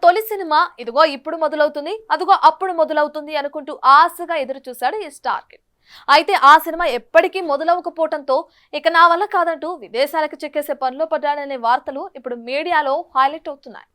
తొలి సినిమా ఇదిగో ఇప్పుడు మొదలవుతుంది, అదిగో అప్పుడు మొదలవుతుంది అనుకుంటూ ఆశగా ఎదురు చూశాడు ఈ స్టార్ కిడ్. అయితే ఆ సినిమా ఎప్పటికీ మొదలవకపోవడంతో ఇక నా వల్ల కాదంటూ విదేశాలకు చెక్కేసే పనిలో పడ్డాడనే వార్తలు ఇప్పుడు మీడియాలో హైలైట్ అవుతున్నాయి.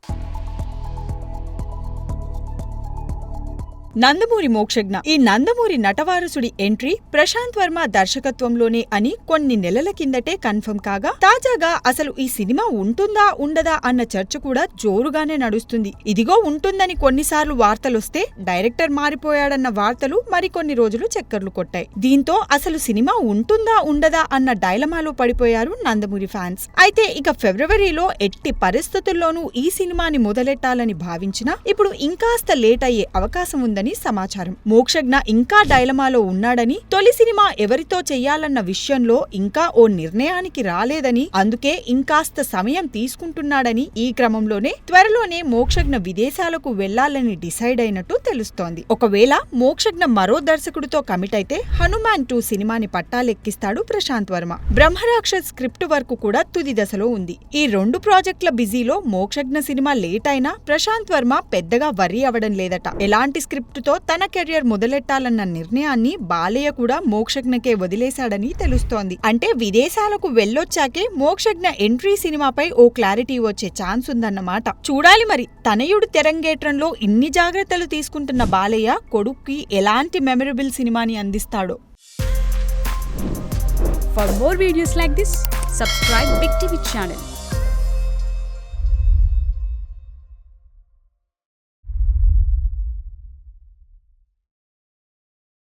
నందమూరి మోక్షజ్ఞ. ఈ నందమూరి నటవారసుడి ఎంట్రీ ప్రశాంత్ వర్మ దర్శకత్వంలోనే అని కొన్ని నెలల కిందటే కన్ఫర్మ్ కాగా, తాజాగా అసలు ఈ సినిమా ఉంటుందా ఉండదా అన్న చర్చ కూడా జోరుగానే నడుస్తుంది. ఇదిగో ఉంటుందని కొన్నిసార్లు వార్తలొస్తే డైరెక్టర్ మారిపోయాడన్న వార్తలు మరికొన్ని రోజులు చక్కర్లు కొట్టాయి. దీంతో అసలు సినిమా ఉంటుందా ఉండదా అన్న డైలమాలో పడిపోయారు నందమూరి ఫ్యాన్స్. అయితే ఇక ఫిబ్రవరిలో ఎట్టి పరిస్థితుల్లోనూ ఈ సినిమాని మొదలెట్టాలని భావించినా ఇప్పుడు ఇంకాస్త లేట్ అయ్యే అవకాశం ఉందని సమాచారం. మోక్షజ్ఞ ఇంకా డైలమాలో ఉన్నాడని, తొలి సినిమా ఎవరితో చెయ్యాలన్న విషయంలో ఇంకా ఓ నిర్ణయానికి రాలేదని, అందుకే ఇంకాస్త సమయం తీసుకుంటున్నాడని, ఈ క్రమంలోనే త్వరలోనే మోక్షజ్ఞ విదేశాలకు వెళ్లాలని డిసైడ్ అయినట్టు తెలుస్తోంది. ఒకవేళ మోక్షజ్ఞ మరో దర్శకుడితో కమిట్ అయితే హనుమాన్ 2 సినిమాని పట్టాలెక్కిస్తాడు ప్రశాంత్ వర్మ. బ్రహ్మరాక్షస్ స్క్రిప్ట్ వర్క్ కూడా తుది దశలో ఉంది. ఈ 2 ప్రాజెక్టుల బిజీలో మోక్షజ్ఞ సినిమా లేట్ అయినా ప్రశాంత్ వర్మ పెద్దగా వర్రీ అవడం లేదట. ఎలాంటి స్క్రిప్ట్ తో తన కెరియర్ మొదలెట్టాలన్న నిర్ణయాన్ని బాలయ్య కూడా మోక్షజ్ఞకే వదిలేశాడని తెలుస్తోంది. అంటే విదేశాలకు వెళ్ళొచ్చాకే మోక్షజ్ఞ ఎంట్రీ సినిమాపై ఓ క్లారిటీ వచ్చే ఛాన్స్ ఉందన్నమాట. చూడాలి మరి, తనయుడు తెరంగేట్రంలో ఇన్ని జాగ్రత్తలు తీసుకుంటున్న బాలయ్య కొడుక్కి ఎలాంటి మెమరబుల్ సినిమాని అందిస్తాడో. For more videos like this, subscribe Big TV channel.